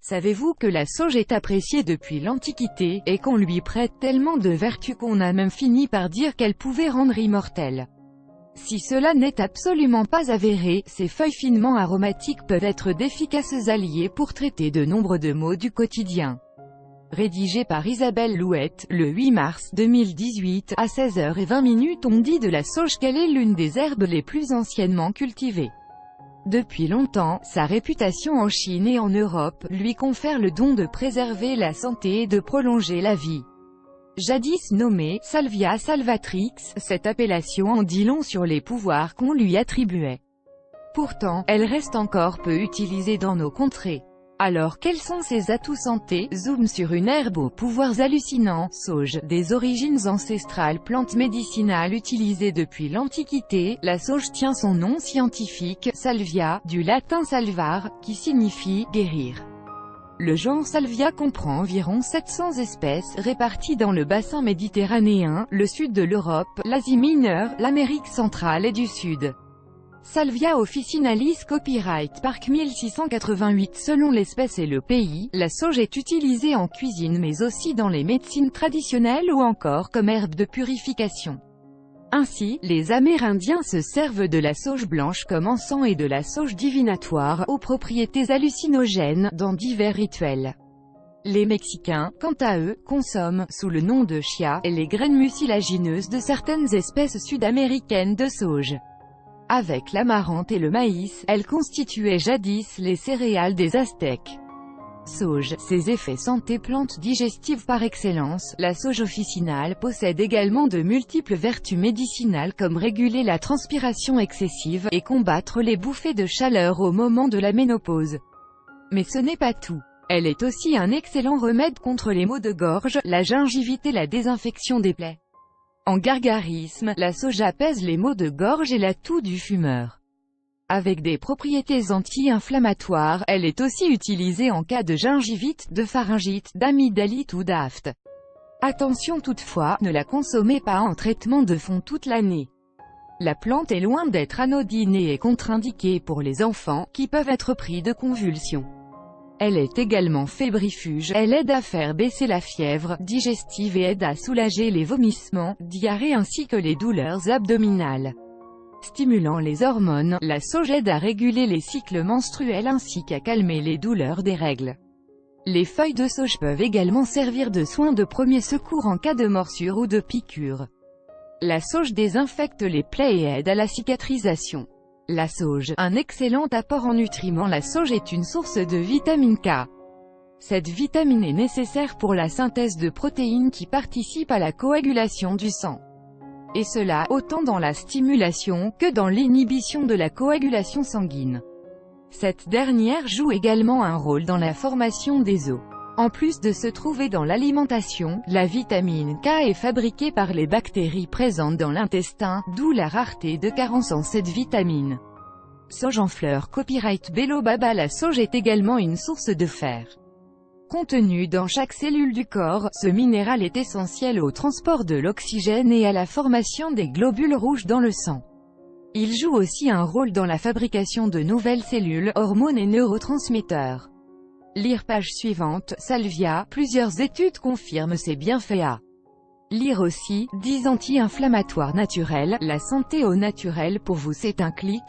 Savez-vous que la sauge est appréciée depuis l'Antiquité, et qu'on lui prête tellement de vertus qu'on a même fini par dire qu'elle pouvait rendre immortelle? Si cela n'est absolument pas avéré, ces feuilles finement aromatiques peuvent être d'efficaces alliés pour traiter de nombre de maux du quotidien. Rédigé par Isabelle Louette, le 8 mars 2018, à 16h20, on dit de la sauge qu'elle est l'une des herbes les plus anciennement cultivées. Depuis longtemps, sa réputation en Chine et en Europe lui confère le don de préserver la santé et de prolonger la vie. Jadis nommée Salvia salvatrix, cette appellation en dit long sur les pouvoirs qu'on lui attribuait. Pourtant, elle reste encore peu utilisée dans nos contrées. Alors quels sont ses atouts santé? Zoom sur une herbe aux pouvoirs hallucinants, sauge, des origines ancestrales, plante médicinale utilisée depuis l'Antiquité. La sauge tient son nom scientifique, salvia, du latin salvar, qui signifie « guérir ». Le genre Salvia comprend environ 700 espèces, réparties dans le bassin méditerranéen, le sud de l'Europe, l'Asie mineure, l'Amérique centrale et du Sud. Salvia officinalis copyright Park 1688. Selon l'espèce et le pays, la sauge est utilisée en cuisine mais aussi dans les médecines traditionnelles ou encore comme herbe de purification. Ainsi, les Amérindiens se servent de la sauge blanche comme encens et de la sauge divinatoire, aux propriétés hallucinogènes, dans divers rituels. Les Mexicains, quant à eux, consomment, sous le nom de chia, les graines mucilagineuses de certaines espèces sud-américaines de sauge. Avec l'amarante et le maïs, elle constituait jadis les céréales des Aztèques. Sauge, ses effets santé plante digestive par excellence, la sauge officinale possède également de multiples vertus médicinales comme réguler la transpiration excessive, et combattre les bouffées de chaleur au moment de la ménopause. Mais ce n'est pas tout. Elle est aussi un excellent remède contre les maux de gorge, la gingivite et la désinfection des plaies. En gargarisme, la sauge apaise les maux de gorge et la toux du fumeur. Avec des propriétés anti-inflammatoires, elle est aussi utilisée en cas de gingivite, de pharyngite, d'amygdalite ou d'aphte. Attention toutefois, ne la consommez pas en traitement de fond toute l'année. La plante est loin d'être anodine et est contre-indiquée pour les enfants, qui peuvent être pris de convulsions. Elle est également fébrifuge, elle aide à faire baisser la fièvre digestive et aide à soulager les vomissements, diarrhées ainsi que les douleurs abdominales. Stimulant les hormones, la sauge aide à réguler les cycles menstruels ainsi qu'à calmer les douleurs des règles. Les feuilles de sauge peuvent également servir de soins de premier secours en cas de morsure ou de piqûre. La sauge désinfecte les plaies et aide à la cicatrisation. La sauge, un excellent apport en nutriments. La sauge est une source de vitamine K. Cette vitamine est nécessaire pour la synthèse de protéines qui participent à la coagulation du sang. Et cela, autant dans la stimulation, que dans l'inhibition de la coagulation sanguine. Cette dernière joue également un rôle dans la formation des os. En plus de se trouver dans l'alimentation, la vitamine K est fabriquée par les bactéries présentes dans l'intestin, d'où la rareté de carence en cette vitamine. Sauge en fleurs copyright Bello Baba. La sauge est également une source de fer. Contenu dans chaque cellule du corps, ce minéral est essentiel au transport de l'oxygène et à la formation des globules rouges dans le sang. Il joue aussi un rôle dans la fabrication de nouvelles cellules, hormones et neurotransmetteurs. Lire page suivante, Salvia, plusieurs études confirment ses bienfaits à lire aussi, 10 anti-inflammatoires naturels, la santé au naturel pour vous c'est un clic.